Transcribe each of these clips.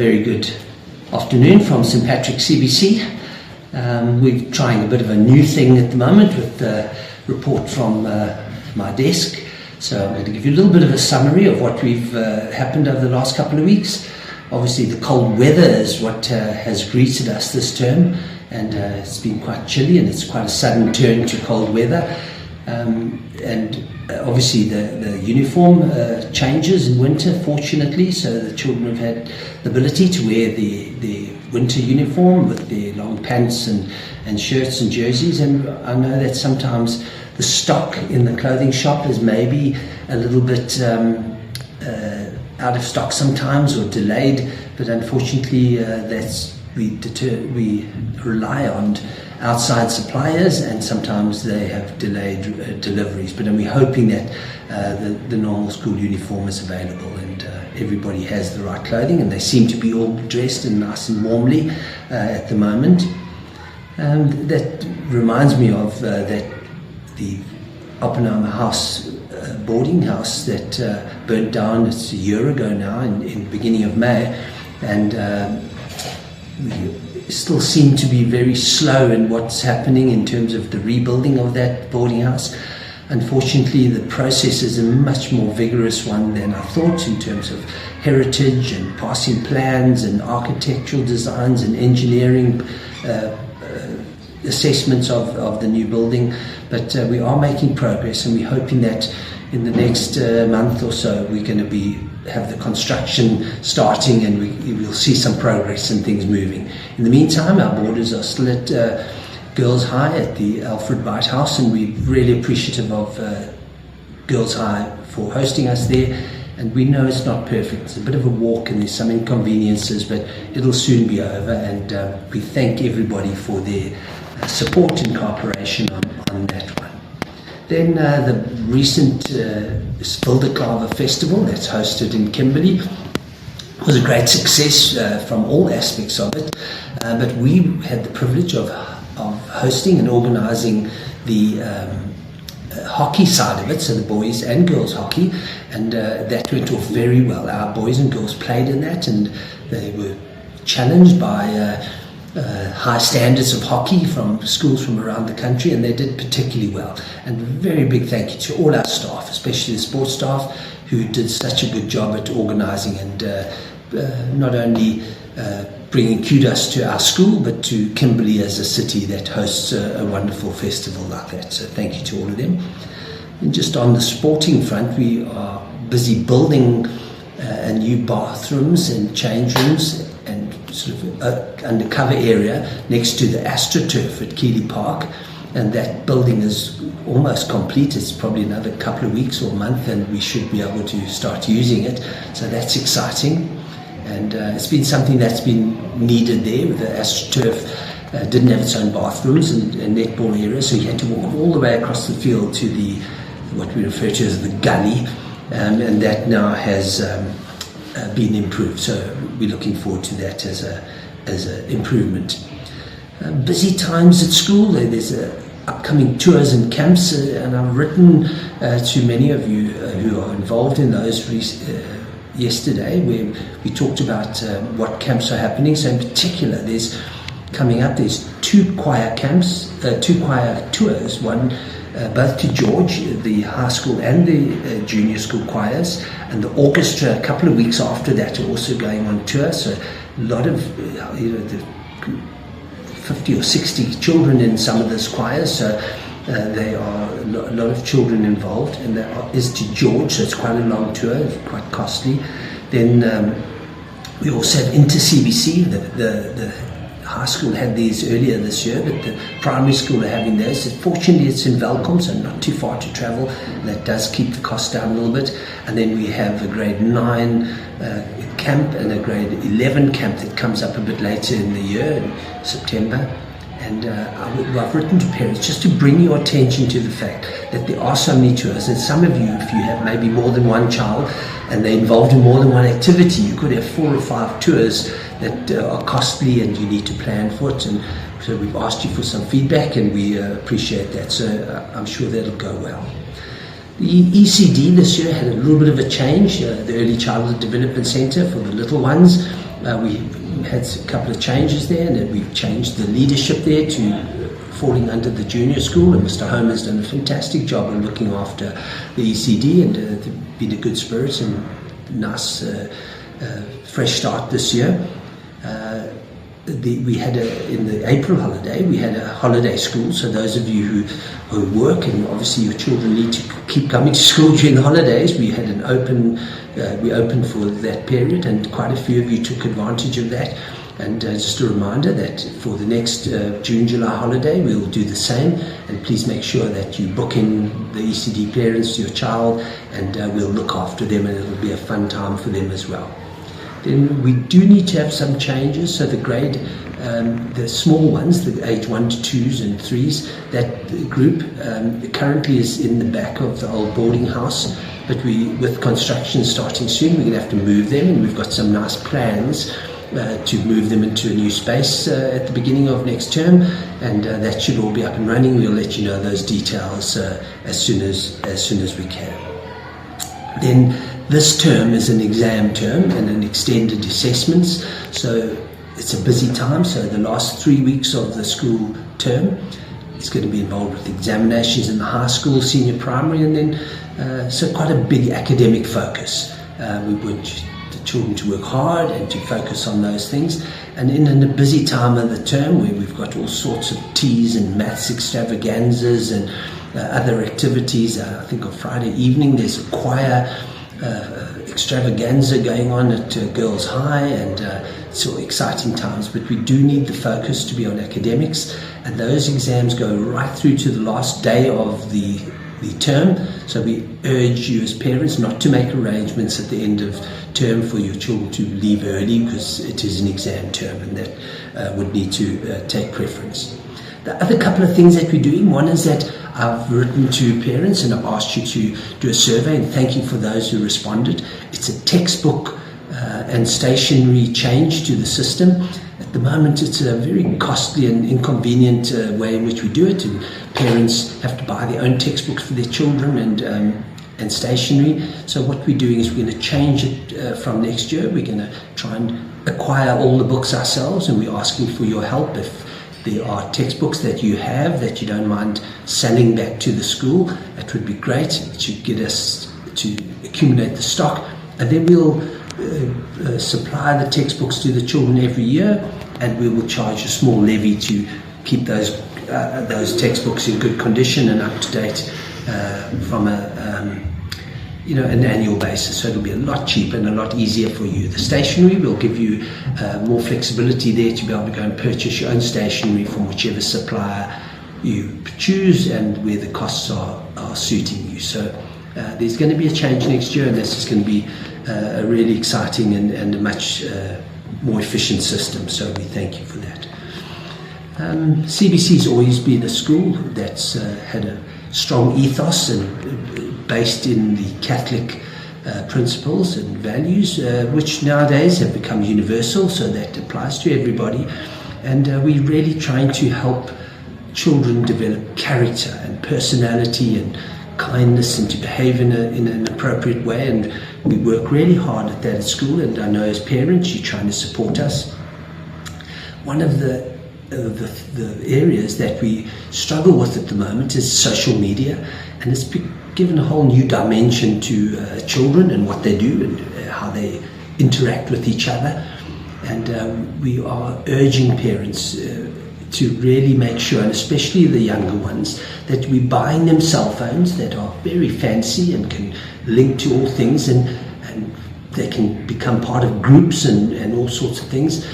very good afternoon from St Patrick's CBC. We're trying a bit of a new thing at the moment with the report from my desk. So I'm going to give you a little bit of a summary of what we've happened over the last couple of weeks. Obviously the cold weather is what has greeted us this term, and it's been quite chilly, and it's quite a sudden turn to cold weather. Obviously the uniform changes in winter, fortunately, so the children have had the ability to wear the winter uniform with their long pants and shirts and jerseys. And I know that sometimes the stock in the clothing shop is maybe a little bit out of stock sometimes, or delayed, but unfortunately we rely on outside suppliers, and sometimes they have delayed deliveries. But we're hoping that the normal school uniform is available, and everybody has the right clothing, and they seem to be all dressed and nice and warmly at the moment. That reminds me of that the Oppenheimer House boarding house that burnt down. It's a year ago now, in the beginning of May, and we still seem to be very slow in what's happening in terms of the rebuilding of that boarding house. Unfortunately, the process is a much more vigorous one than I thought, in terms of heritage and passing plans and architectural designs and engineering assessments of the new building. But we are making progress, and we're hoping that in the next month or so we're going to have the construction starting, and we'll see some progress and things moving. In the meantime, our boarders are still at Girls High at the Alfred Byte House, and we're really appreciative of Girls High for hosting us there. And we know it's not perfect. It's a bit of a walk, and there's some inconveniences, but it'll soon be over. And we thank everybody for their support and cooperation on that one. Then the recent Spilderklaver Festival that's hosted in Kimberley was a great success from all aspects of it. But we had the privilege of hosting and organising the hockey side of it, so the boys and girls hockey, and that went off very well. Our boys and girls played in that, and they were challenged by high standards of hockey from schools from around the country, and they did particularly well. And a very big thank you to all our staff, especially the sports staff, who did such a good job at organising and not only bringing kudos to our school, but to Kimberley as a city that hosts a wonderful festival like that. So thank you to all of them. And just on the sporting front, we are busy building new bathrooms and change rooms and sort of undercover area next to the AstroTurf at Keeley Park, and that building is almost complete. It's probably another couple of weeks or a month, and we should be able to start using it. So that's exciting. And it's been something that's been needed there. The AstroTurf didn't have its own bathrooms and netball area, so you had to walk all the way across the field to what we refer to as the gully, and that now has been improved. So we're looking forward to that as an improvement. Busy times at school. There's upcoming tours and camps, and I've written to many of you who are involved in those yesterday, where we talked about what camps are happening. So in particular, there's two choir camps, two choir tours, one both to George, the high school and the junior school choirs, and the orchestra a couple of weeks after that are also going on tour. So a lot of the 50 or 60 children in some of those choirs, so there are a lot of children involved, and that is to George, so it's quite a long tour, it's quite costly. Then we also have inter-CBC. The high school had these earlier this year, but the primary school are having those. Fortunately, it's in Velkom, so not too far to travel. That does keep the cost down a little bit. And then we have a grade 9 camp and a grade 11 camp that comes up a bit later in the year, in September. And I've written to parents just to bring your attention to the fact that there are so many tours, and some of you, if you have maybe more than one child and they're involved in more than one activity, you could have 4 or 5 tours that are costly, and you need to plan for it. And so we've asked you for some feedback, and we appreciate that. So I'm sure that'll go well. The ECD this year had a little bit of a change. The Early Childhood Development Centre for the little ones We had a couple of changes there, and we've changed the leadership there to falling under the junior school, and Mr. Holm has done a fantastic job of looking after the ECD, and they've been a good spirit and nice fresh start this year. We had in the April holiday, we had a holiday school, so those of you who work, and obviously your children need to keep coming to school during the holidays, we had an we opened for that period, and quite a few of you took advantage of that. And just a reminder that for the next June-July holiday, we will do the same, and please make sure that you book in the ECD parents to your child, and we'll look after them, and it'll be a fun time for them as well. Then we do need to have some changes, so the grade, the small ones, the age 1 to 2s and 3s, that group currently is in the back of the old boarding house, but with construction starting soon, we're going to have to move them, and we've got some nice plans to move them into a new space at the beginning of next term, and that should all be up and running. We'll let you know those details as soon as we can. Then this term is an exam term and an extended assessments, so it's a busy time. So the last 3 weeks of the school term is going to be involved with examinations in the high school, senior primary, and then so quite a big academic focus. We want the children to work hard and to focus on those things. And in a busy time of the term, where we've got all sorts of teas and maths extravaganzas and other activities. I think on Friday evening there's a choir extravaganza going on at Girls High, and it's all exciting times, but we do need the focus to be on academics, and those exams go right through to the last day of the term. So we urge you as parents not to make arrangements at the end of term for your children to leave early, because it is an exam term, and that would need to take preference. The other couple of things that we're doing, one is that I've written to parents and I've asked you to do a survey, and thank you for those who responded. It's a textbook and stationery change to the system. At the moment, it's a very costly and inconvenient way in which we do it, and parents have to buy their own textbooks for their children and stationery. So what we're doing is we're going to change it from next year. We're going to try and acquire all the books ourselves, and we're asking for your help. If there are textbooks that you have that you don't mind selling back to the school, that would be great. It should get us to accumulate the stock, and then we'll supply the textbooks to the children every year, and we will charge a small levy to keep those textbooks in good condition and up to date from an annual basis. So it'll be a lot cheaper and a lot easier for you. The stationery will give you more flexibility there to be able to go and purchase your own stationery from whichever supplier you choose and where the costs are suiting you. So there's going to be a change next year, and this is going to be a really exciting and a much more efficient system. So we thank you for that. CBC's always been a school that's had a strong ethos and based in the Catholic principles and values, which nowadays have become universal, so that applies to everybody. And we're really trying to help children develop character and personality and kindness, and to behave in an appropriate way. And we work really hard at that at school, and I know as parents you're trying to support us. One of the areas that we struggle with at the moment is social media, and it's given a whole new dimension to children and what they do and how they interact with each other. And we are urging parents to really make sure, and especially the younger ones, that we're buying them cell phones that are very fancy and can link to all things, and they can become part of groups and all sorts of things.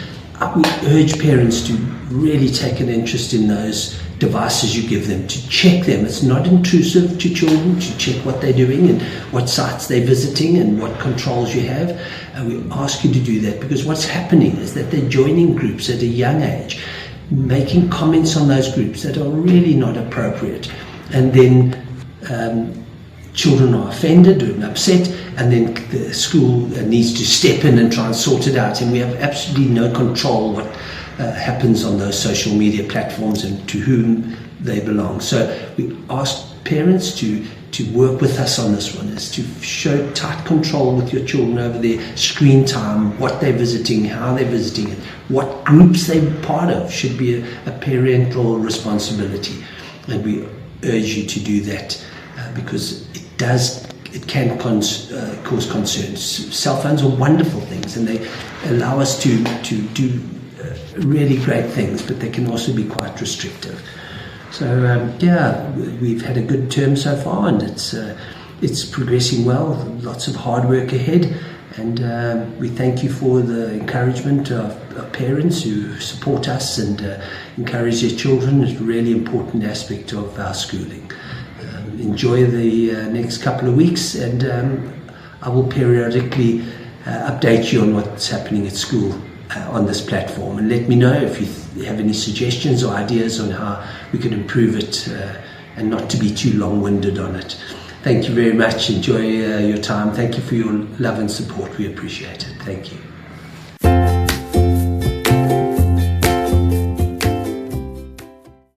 We urge parents to really take an interest in those devices you give them, to check them. It's not intrusive to children, to check what they're doing and what sites they're visiting and what controls you have. And we ask you to do that, because what's happening is that they're joining groups at a young age, making comments on those groups that are really not appropriate. And then children are offended and upset, and then the school needs to step in and try and sort it out. And we have absolutely no control what happens on those social media platforms and to whom they belong. So we ask parents to work with us on this one, is to show tight control with your children over their screen time, what they're visiting, how they're visiting it, what groups they're part of should be a parental responsibility. And we urge you to do that because it can cause concerns. Cell phones are wonderful things and they allow us to do really great things, but they can also be quite restrictive. So we've had a good term so far, and it's progressing well. Lots of hard work ahead, and we thank you for the encouragement of parents who support us and encourage their children. It's a really important aspect of our schooling. Enjoy the next couple of weeks, and I will periodically update you on what's happening at school on this platform, and let me know if you have any suggestions or ideas on how we can improve it and not to be too long-winded on it. Thank you very much. Enjoy your time. Thank you for your love and support. We appreciate it. Thank you.